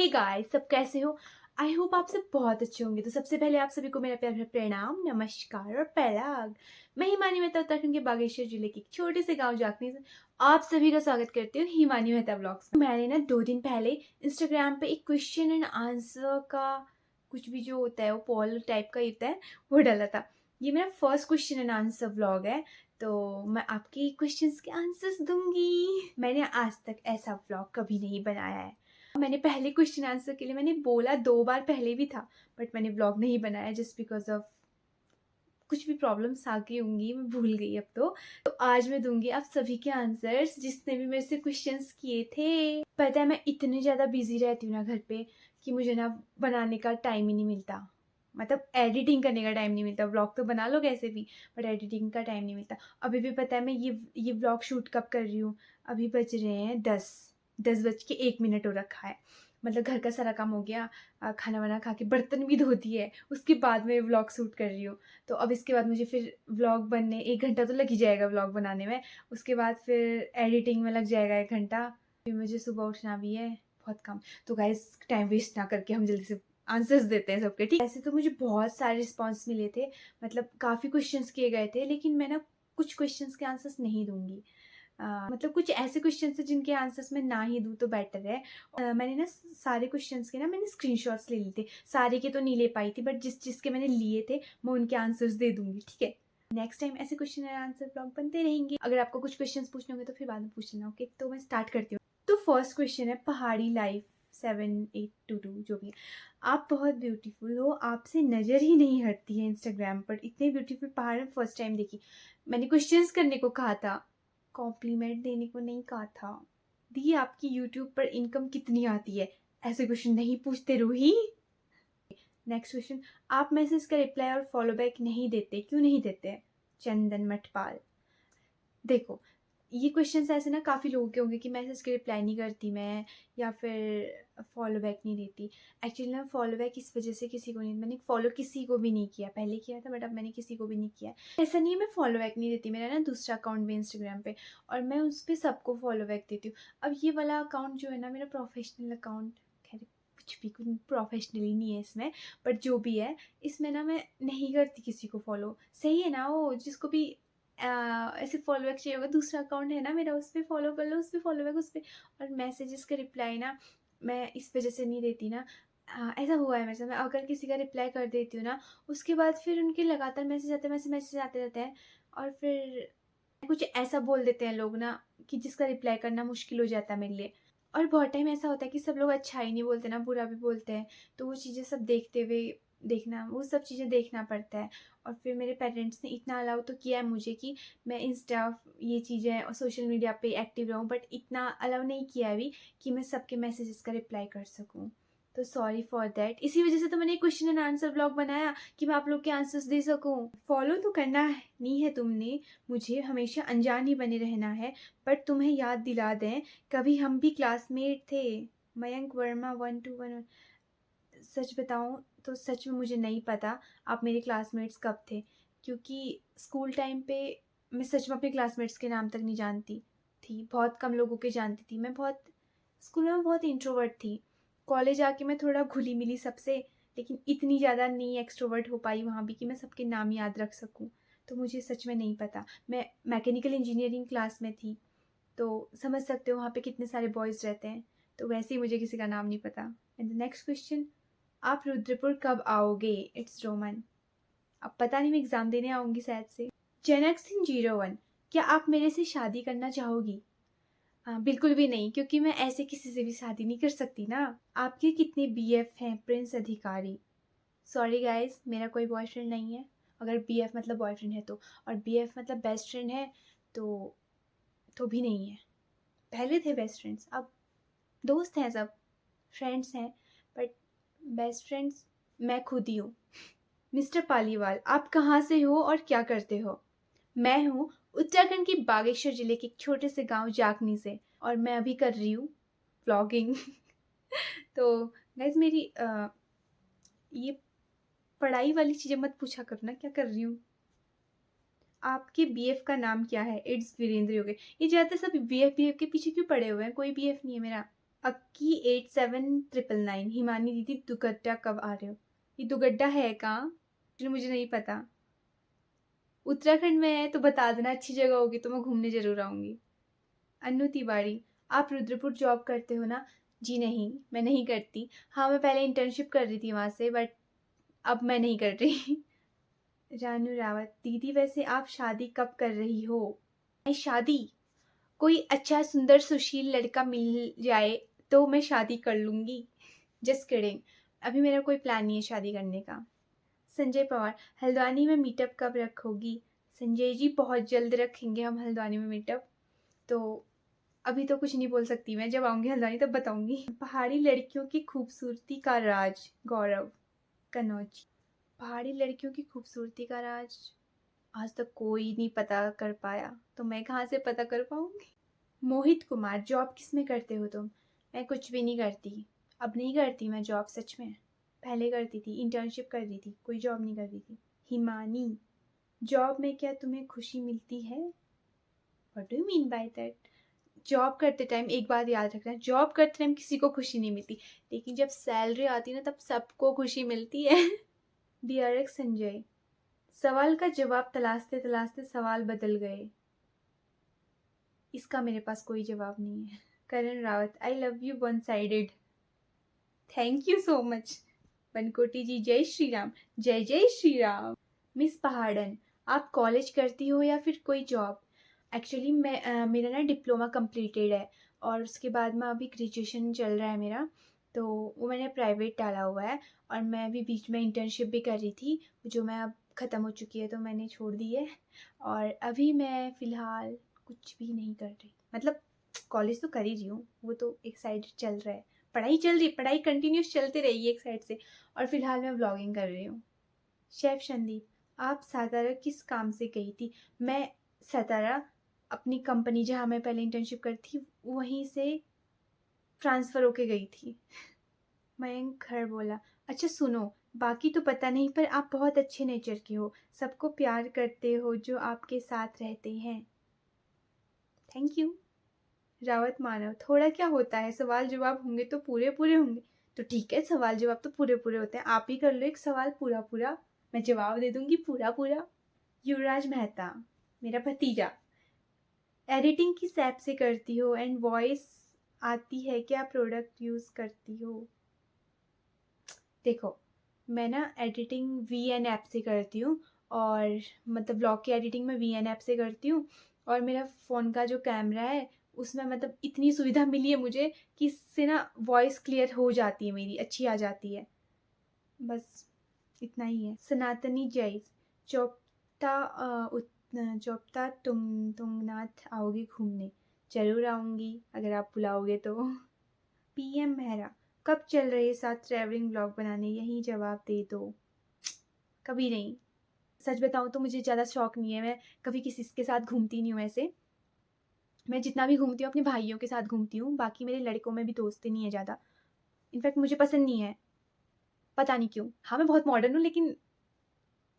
Hey guys, सब कैसे हो? आई होप आप सब बहुत अच्छे होंगे। तो सबसे पहले आप सभी को मेरा प्यार भरा प्रणाम, नमस्कार और पराग। मैं हिमानी मेहता उत्तराखंड के बागेश्वर जिले के एक छोटे से गांव जाखनी से आप सभी का स्वागत करती हूँ हिमानी मेहता ब्लॉग्स में। मैंने ना 2 दिन पहले इंस्टाग्राम पे एक क्वेश्चन एंड आंसर का कुछ भी जो होता है वो पॉल टाइप का होता है वो डाला था। ये मेरा first question and answer vlog है, तो मैं आपके क्वेश्चंस के आंसर्स दूंगी। मैंने आज तक ऐसा व्लॉग कभी नहीं बनाया है। मैंने पहले क्वेश्चन आंसर के लिए मैंने बोला 2 बार पहले भी था, बट मैंने व्लॉग नहीं बनाया जस्ट बिकॉज ऑफ कुछ भी प्रॉब्लम्स आ गई होंगी, मैं भूल गई अब तो आज मैं दूंगी आप सभी के आंसर्स जिसने भी मेरे से क्वेश्चंस किए थे। पता है मैं इतनी ज़्यादा बिजी रहती हूँ ना घर पे कि मुझे ना बनाने का टाइम ही नहीं मिलता। मतलब एडिटिंग करने का टाइम नहीं मिलता। व्लॉग तो बना लो कैसे भी, बट एडिटिंग का टाइम नहीं मिलता। अभी भी पता है मैं ये व्लॉग शूट कब कर रही हूँ? अभी बज रहे हैं 10:01 हो रखा है। मतलब घर का सारा काम हो गया, खाना वाना खा के बर्तन भी धोती है, उसके बाद मैं व्लॉग शूट कर रही हूँ। तो अब इसके बाद मुझे फिर व्लॉग बनने 1 घंटा तो लग ही जाएगा व्लॉग बनाने में। उसके बाद फिर एडिटिंग में लग जाएगा 1 घंटा। फिर मुझे सुबह उठना भी है, बहुत काम। तो गाइस टाइम वेस्ट ना करके हम जल्दी से आंसर्स देते हैं सबके, ठीक। ऐसे तो मुझे बहुत सारे रिस्पॉन्स मिले थे, मतलब काफ़ी क्वेश्चंस किए गए थे, लेकिन मैं ना कुछ क्वेश्चंस के आंसर्स नहीं दूंगी। मतलब कुछ ऐसे क्वेश्चंस हैं जिनके आंसर्स मैं ना ही दूँ तो बेटर है। मैंने ना सारे क्वेश्चंस के ना मैंने स्क्रीनशॉट्स ले लिए थे। सारे के तो नहीं ले पाई थी, बट जिसके मैंने लिए थे मैं उनके आंसर्स दे दूंगी, ठीक है। नेक्स्ट टाइम ऐसे क्वेश्चन एंड आंसर ब्लॉग बनते रहेंगे। अगर आपको कुछ क्वेश्चंस पूछने होंगे तो फिर बाद में पूछ लेना, ओके। तो मैं स्टार्ट करती हूँ। तो फर्स्ट क्वेश्चन है पहाड़ी लाइफ 7822 जो भी है। आप बहुत ब्यूटीफुल हो, आपसे नज़र ही नहीं हटती है इंस्टाग्राम पर। इतने ब्यूटीफुल पहाड़ फर्स्ट टाइम देखी। मैंने क्वेश्चंस करने को कहा था, कॉम्प्लीमेंट देने को नहीं कहा था। दी आपकी यूट्यूब पर इनकम कितनी आती है? ऐसे क्वेश्चन नहीं पूछते रूही। नेक्स्ट क्वेश्चन, आप मैसेज का रिप्लाई और फॉलो बैक नहीं देते, क्यों नहीं देते? चंदन मठपाल। देखो ये क्वेश्चंस ऐसे ना काफ़ी लोगों के होंगे कि मैसेज के रिप्लाई नहीं करती मैं, या फिर फॉलो बैक नहीं देती। एक्चुअली ना फॉलो बैक इस वजह से किसी को नहीं, मैंने फॉलो किसी को भी नहीं किया। पहले किया था बट अब मैंने किसी को भी नहीं किया। ऐसा नहीं है मैं फॉलो बैक नहीं देती, मेरा ना दूसरा अकाउंट भी इंस्टाग्राम पे, और मैं उस पर सबको फॉलो बैक देती हूँ। अब ये वाला अकाउंट जो है ना मेरा प्रोफेशनल अकाउंट, खैर कुछ भी कुछ प्रोफेशनली नहीं है इसमें, बट जो भी है इसमें ना मैं नहीं करती किसी को फॉलो। सही है ना? वो जिसको भी ऐसे फॉलो बैक चाहिए होगा, दूसरा अकाउंट है ना मेरा, उस पर फॉलो कर लो, उस पर फॉलो बैक उस पर। और मैसेजेस का रिप्लाई ना मैं इस वजह से नहीं देती ना, ऐसा हुआ है मेरे साथ। मैं अगर किसी का रिप्लाई कर देती हूँ ना, उसके बाद फिर उनके लगातार मैसेज आते रहते हैं, और फिर कुछ ऐसा बोल देते हैं लोग ना कि जिसका रिप्लाई करना मुश्किल हो जाता है मेरे लिए। और बहुत टाइम ऐसा होता है कि सब लोग अच्छा ही नहीं बोलते ना, बुरा भी बोलते हैं। तो वो चीज़ें सब देखते हुए वो सब चीज़ें देखना पड़ता है। और फिर मेरे पेरेंट्स ने इतना अलाउ तो किया है मुझे कि मैं इंस्टा ये चीज़ें और सोशल मीडिया पे एक्टिव रहूँ, बट इतना अलाउ नहीं किया है अभी कि मैं सबके मैसेजेस का रिप्लाई कर सकूँ। तो सॉरी फॉर दैट। इसी वजह से तो मैंने क्वेश्चन एंड आंसर ब्लॉग बनाया कि मैं आप लोग के आंसर्स दे सकूँ। फॉलो तो करना नहीं है तुमने, मुझे हमेशा अनजान ही बने रहना है, बट तुम्हें याद दिला दें कभी हम भी क्लासमेट थे। मयंक वर्मा 1211। सच बताऊं तो सच में मुझे नहीं पता आप मेरे क्लासमेट्स कब थे, क्योंकि स्कूल टाइम पे मैं सच में अपने क्लासमेट्स के नाम तक नहीं जानती थी। बहुत कम लोगों के जानती थी। मैं बहुत स्कूल में बहुत इंट्रोवर्ट थी। कॉलेज आके मैं थोड़ा घुली मिली सबसे, लेकिन इतनी ज़्यादा नहीं एक्सट्रोवर्ट हो पाई वहाँ भी कि मैं सबके नाम याद रख सकूँ। तो मुझे सच में नहीं पता। मैं मैकेनिकल इंजीनियरिंग क्लास में थी, तो समझ सकते हो वहाँ पे कितने सारे बॉयज़ रहते हैं। तो वैसे ही मुझे किसी का नाम नहीं पता। एंड द नेक्स्ट क्वेश्चन, आप रुद्रपुर कब आओगे? It's Roman. अब पता नहीं, मैं एग्ज़ाम देने आऊँगी शायद से। जनक सिंह 01, क्या आप मेरे से शादी करना चाहोगी? बिल्कुल भी नहीं, क्योंकि मैं ऐसे किसी से भी शादी नहीं कर सकती ना। आपके कितने बीएफ हैं? प्रिंस अधिकारी। सॉरी गाइस, मेरा कोई बॉयफ्रेंड नहीं है। अगर बीएफ मतलब बॉयफ्रेंड है तो, और बीएफ मतलब बेस्ट फ्रेंड है तो भी नहीं है। पहले थे बेस्ट फ्रेंड्स, अब दोस्त हैं, सब फ्रेंड्स हैं, बट बेस्ट फ्रेंड्स मैं खुद ही हूँ। मिस्टर पालीवाल, आप कहाँ से हो और क्या करते हो? मैं हूँ उत्तराखंड के बागेश्वर जिले के एक छोटे से गांव जाखनी से, और मैं अभी कर रही हूँ व्लॉगिंग। तो गाइज मेरी ये पढ़ाई वाली चीज़ें मत पूछा करो ना, क्या कर रही हूँ। आपके बीएफ का नाम क्या है? इट्स वीरेंद्र योगे। ये ज़्यादातर सब बीएफ के पीछे क्यों पड़े हुए हैं? कोई बीएफ नहीं है मेरा। अक्की 8799 हिमानी दीदी दुगड्डा कब आ रहे हो? ये दुगड्डा है कहाँ? एक्चुअली मुझे नहीं पता। उत्तराखंड में है तो बता देना, अच्छी जगह होगी तो मैं घूमने जरूर आऊंगी। अन्नू तिवारी, आप रुद्रपुर जॉब करते हो ना? जी नहीं, मैं नहीं करती। हाँ, मैं पहले इंटर्नशिप कर रही थी वहाँ से, बट अब मैं नहीं कर रही। रानू रावत, दीदी वैसे आप शादी कब कर रही हो? मैं शादी, कोई अच्छा सुंदर सुशील लड़का मिल जाए तो मैं शादी कर लूंगी। जस्ट किडिंग, अभी मेरा कोई प्लान नहीं है शादी करने का। संजय पवार, हल्द्वानी में मीटअप कब रखोगी? संजय जी बहुत जल्द रखेंगे हम हल्द्वानी में मीटअप, तो अभी तो कुछ नहीं बोल सकती मैं, जब आऊंगी हल्द्वानी तब बताऊंगी। पहाड़ी लड़कियों की खूबसूरती का राज, गौरव कनौज। पहाड़ी लड़कियों की खूबसूरती का राज आज तक कोई नहीं पता कर पाया, तो मैं कहाँ से पता कर पाऊंगी। मोहित कुमार, जॉब किस में करते हो तुम? मैं कुछ भी नहीं करती, अब नहीं करती मैं जॉब, सच में। पहले करती थी, इंटर्नशिप कर रही थी, कोई जॉब नहीं कर रही थी। हिमानी, जॉब में क्या तुम्हें खुशी मिलती है? What do you mean by that? Job करते टाइम एक बात याद रखना, जॉब करते टाइम किसी को खुशी नहीं मिलती, लेकिन जब सैलरी आती है ना तब सबको खुशी मिलती है। BRX संजय, सवाल का जवाब तलाशते तलाशते सवाल बदल गए, इसका मेरे पास कोई जवाब नहीं है। Karan Rawat, I love you one sided. Thank you so much. Bankoti ji, जय श्री राम। जय जय श्री राम। मिस पहाड़न, आप कॉलेज करती हो या फिर कोई जॉब? एक्चुअली मेरा ना डिप्लोमा कंप्लीटेड है और उसके बाद में अभी ग्रेजुएशन चल रहा है मेरा, तो वो मैंने प्राइवेट डाला हुआ है। और मैं अभी बीच में इंटर्नशिप भी कर रही थी, जो मैं अब ख़त्म हो चुकी है तो मैंने छोड़ दी है। और अभी मैं फ़िलहाल कुछ भी नहीं कर रही, मतलब कॉलेज तो कर ही रही हूँ, वो तो एक साइड चल रहा है, पढ़ाई चल रही है, पढ़ाई कंटिन्यूस चलती रहेगी एक साइड से, और फिलहाल मैं व्लॉगिंग कर रही हूँ। शेफ संदीप, आप सातारा किस काम से गई थी? मैं सातारा अपनी कंपनी जहाँ मैं पहले इंटर्नशिप करती थी वहीं से ट्रांसफ़र होके गई थी। मयंक खर बोला, अच्छा सुनो, बाकी तो पता नहीं पर आप बहुत अच्छे नेचर के हो, सबको प्यार करते हो जो आपके साथ रहते हैं। Thank you. रावत मानव, थोड़ा क्या होता है, सवाल जवाब होंगे तो पूरे पूरे होंगे। तो ठीक है, सवाल जवाब तो पूरे पूरे होते हैं, आप ही कर लो एक सवाल पूरा पूरा, मैं जवाब दे दूंगी पूरा पूरा। युवराज मेहता, मेरा भतीजा, एडिटिंग किस ऐप से करती हो एंड वॉइस आती है क्या प्रोडक्ट यूज़ करती हो? देखो, मैं ना एडिटिंग VN ऐप से करती हूँ, और मतलब ब्लॉग की एडिटिंग मैं VN ऐप से करती हूँ। और मेरा फ़ोन का जो कैमरा है उसमें मतलब इतनी सुविधा मिली है मुझे कि इससे ना वॉइस क्लियर हो जाती है, मेरी अच्छी आ जाती है, बस इतना ही है। सनातनी जैस, चौपता चौपता तुंगनाथ आओगी घूमने? ज़रूर आऊँगी अगर आप बुलाओगे तो। PM मेहरा, कब चल रहे साथ ट्रैवलिंग ब्लॉग बनाने? यही जवाब दे दो। कभी नहीं, सच बताऊँ तो मुझे ज़्यादा शौक नहीं है, मैं कभी किसी के साथ घूमती नहीं हूँ ऐसे। मैं जितना भी घूमती हूँ अपने भाइयों के साथ घूमती हूँ, बाकी मेरे लड़कों में भी दोस्ती नहीं है ज़्यादा, इनफैक्ट मुझे पसंद नहीं है, पता नहीं क्यों। हाँ, मैं बहुत मॉडर्न हूँ लेकिन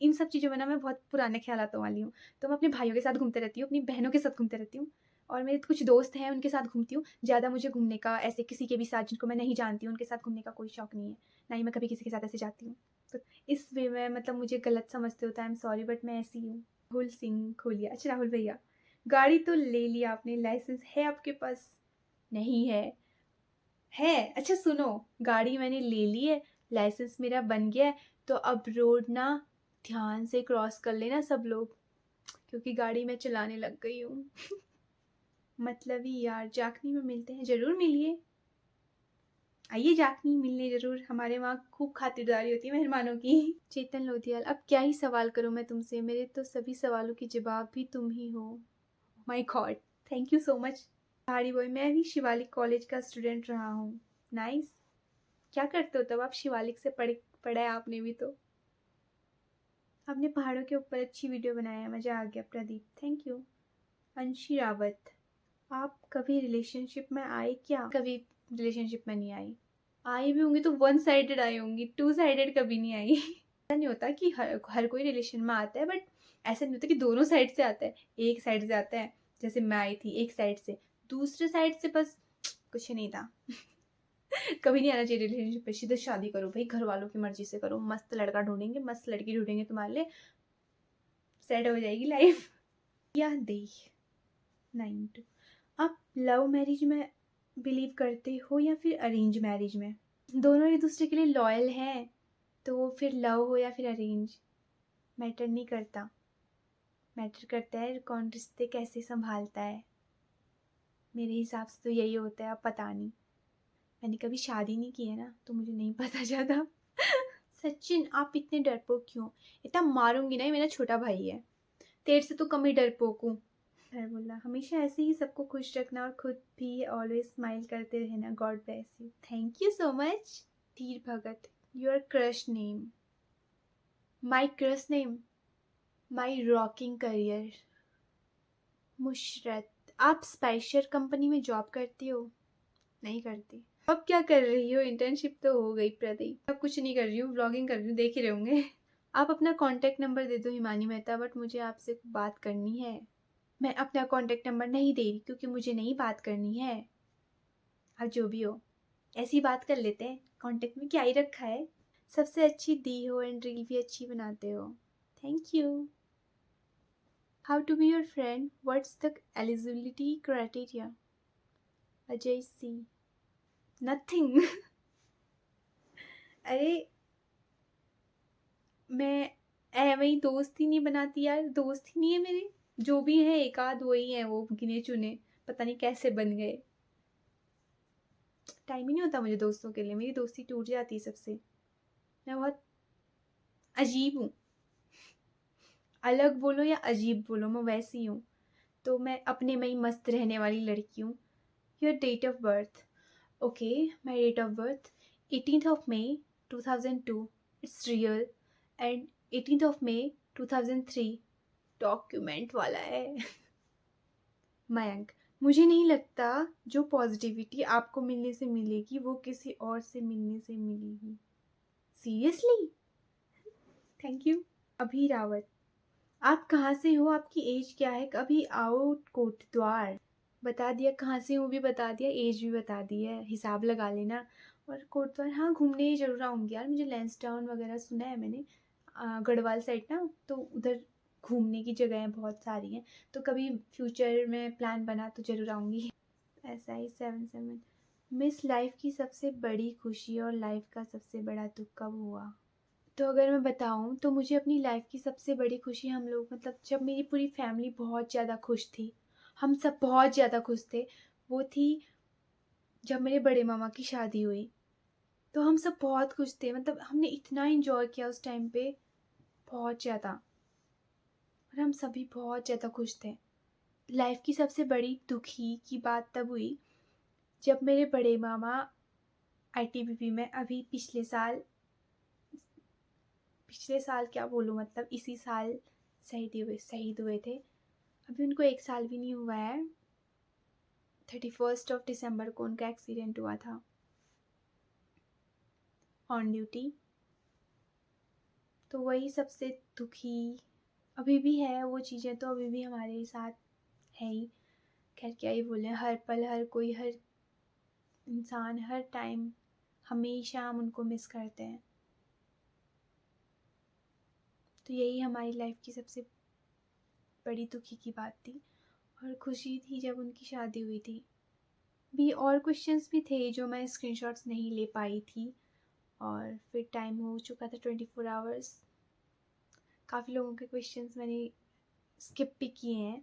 इन सब चीज़ों में ना मैं बहुत पुराने ख्यालातों वाली हूँ, तो मैं अपने भाइयों के साथ घूमते रहती हूँ, अपनी बहनों के साथ घूमते रहती हूँ, और मेरे कुछ दोस्त हैं उनके साथ घूमती हूँ। ज़्यादा मुझे घूमने का ऐसे किसी के भी साथ जिनको मैं नहीं जानती हूँ उनके साथ घूमने का कोई शौक नहीं है, ना ही मैं कभी किसी के साथ ऐसे जाती हूँ। तो इस वे में मतलब मुझे गलत समझते होता है, आई एम सॉरी, बट मैं ऐसी हूँ। राहुल सिंह खोलिया, अच्छा राहुल भैया, गाड़ी तो ले लिया आपने, लाइसेंस है आपके पास? नहीं है। है, अच्छा सुनो, गाड़ी मैंने ले ली है, लाइसेंस मेरा बन गया है, तो अब रोड ना ध्यान से क्रॉस कर लेना सब लोग, क्योंकि गाड़ी मैं चलाने लग गई हूँ। मतलबी यार, जाखनी में मिलते हैं, ज़रूर मिलिए, आइए जाखनी मिलने ज़रूर, हमारे वहाँ खूब खातिरदारी होती है मेहमानों की। चेतन लोधियाल, अब क्या ही सवाल करूँ मैं तुमसे, मेरे तो सभी सवालों के जवाब भी तुम ही हो। My God, thank you so much. पहाड़ी बॉय, मैं भी शिवालिक कॉलेज का स्टूडेंट रहा हूँ। नाइस, क्या करते हो तब आप? शिवालिक से पढ़ा है आपने भी तो। आपने पहाड़ों के ऊपर अच्छी वीडियो बनाया है, मज़ा आ गया प्रदीप, थैंक यू। अंशी रावत, आप कभी रिलेशनशिप में आए क्या? कभी रिलेशनशिप में नहीं आई, आई भी होंगी तो वन साइडेड आई होंगी, टू साइडेड कभी नहीं आई। ऐसा नहीं होता कि हर कोई रिलेशन में आता है, बट ऐसा नहीं होता कि दोनों साइड से आता है, एक साइड से आता है, जैसे मैं आई थी एक साइड से, दूसरे साइड से बस कुछ नहीं था। कभी नहीं आना चाहिए रिलेशनशिप पे, सीधे शादी करो भाई, घर वालों की मर्जी से करो, मस्त लड़का ढूंढेंगे, मस्त लड़की ढूंढेंगे तुम्हारे लिए, सेट हो जाएगी लाइफ। या दे 9 आप लव मैरिज में बिलीव करते हो या फिर अरेंज मैरिज में? दोनों एक दूसरे के लिए लॉयल हैं तो फिर लव हो या फिर अरेंज मैटर नहीं करता, मैटर करता है कौन रिश्ते कैसे संभालता है। मेरे हिसाब से तो यही होता है, अब पता नहीं, मैंने कभी शादी नहीं की है ना, तो मुझे नहीं पता ज़्यादा। सचिन आप इतने डरपोक क्यों? इतना मारूंगी ना, ये मेरा छोटा भाई है, तेरे से तो कम ही डरपोक हूँ। सर बोला हमेशा ऐसे ही सबको खुश रखना और खुद भी ऑलवेज स्माइल करते रहना, god bless you. Thank you so much. Dheer Bhagat your crush name? My crush name, my rocking career. Musharrat आप स्पाइसर कंपनी में जॉब करती हो? नहीं करती। अब क्या कर रही हो? इंटर्नशिप तो हो गई प्रदीप। अब कुछ नहीं कर रही हूँ, व्लॉगिंग कर रही हूँ, देख ही रहे होंगे। आप अपना कांटेक्ट नंबर दे दो हिमानी मेहता, बट मुझे आपसे बात करनी है। मैं अपना कांटेक्ट नंबर नहीं दे रही क्योंकि मुझे नहीं बात करनी है। अब जो भी हो ऐसी बात कर लेते हैं, कांटेक्ट में क्या ही रखा है। सबसे अच्छी दी हो एंड रील भी अच्छी बनाते हो, thank you. How to be your friend, what's the eligibility criteria? Ajay see nothing. अरे मैं वही दोस्त ही नहीं बनाती यार, दोस्त ही नहीं है मेरे, जो भी है एक आध वही है, वो गिने चुने, पता नहीं कैसे बन गए। टाइम ही नहीं होता मुझे दोस्तों के लिए, मेरी दोस्ती टूट जाती है सबसे। मैं बहुत अजीब हूँ, अलग बोलो या अजीब बोलो, मैं वैसी हूँ। तो मैं अपने में ही मस्त रहने वाली लड़की हूँ। Your date of birth? Okay, my date of birth 18th of May 2002, it's real, and 18th of May 2003 document वाला है। मयंक मुझे नहीं लगता जो पॉजिटिविटी आपको मिलने से मिलेगी वो किसी और से मिलने से मिलेगी। सीरियसली? Thank you. अभी रावत आप कहाँ से हो, आपकी एज क्या है? कभी आओ कोटद्वार। बता दिया कहाँ से हूँ भी बता दिया, एज भी बता दी है, हिसाब लगा लेना। और कोटद्वार हाँ घूमने जरूर आऊँगी यार, मुझे लैंसडाउन वगैरह सुना है मैंने, गढ़वाल साइड ना, तो उधर घूमने की जगहें बहुत सारी हैं, तो कभी फ्यूचर में प्लान बना तो ज़रूर आऊँगी। SI77 मिस लाइफ की सबसे बड़ी खुशी और लाइफ का सबसे बड़ा दुख कब हुआ? तो अगर मैं बताऊँ तो मुझे अपनी लाइफ की सबसे बड़ी खुशी, हम लोग मतलब जब मेरी पूरी फैमिली बहुत ज़्यादा खुश थी, हम सब बहुत ज़्यादा खुश थे, वो थी जब मेरे बड़े मामा की शादी हुई। तो हम सब बहुत खुश थे, मतलब हमने इतना एंजॉय किया उस टाइम पे, बहुत ज़्यादा, और हम सभी बहुत ज़्यादा खुश थे। लाइफ की सबसे बड़ी दुखी की बात तब हुई जब मेरे बड़े मामा ITBP में अभी पिछले साल क्या बोलूँ, मतलब इसी साल शहीद हुए थे। अभी उनको 1 साल भी नहीं हुआ है। 31 दिसंबर को उनका एक्सीडेंट हुआ था ऑन ड्यूटी। तो वही सबसे दुखी अभी भी है, वो चीज़ें तो अभी भी हमारे साथ है ही। खैर क्या ही बोले, हर पल हर कोई, हर इंसान, हर टाइम, हमेशा हम उनको मिस करते हैं। तो यही हमारी लाइफ की सबसे बड़ी दुखी की बात थी। और खुशी थी जब उनकी शादी हुई थी। भी और क्वेश्चंस भी थे जो मैं स्क्रीनशॉट्स नहीं ले पाई थी, और फिर टाइम हो चुका था 24 आवर्स। काफ़ी लोगों के क्वेश्चंस मैंने स्किप भी किए हैं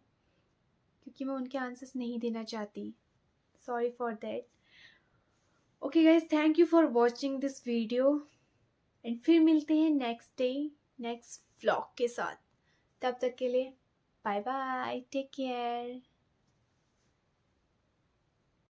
क्योंकि मैं उनके आंसर्स नहीं देना चाहती, sorry for that. Okay guys, thank you for watching this video, and फिर मिलते हैं नेक्स्ट डे नेक्स्ट व्लॉग के साथ। तब तक के लिए बाय बाय, टेक केयर।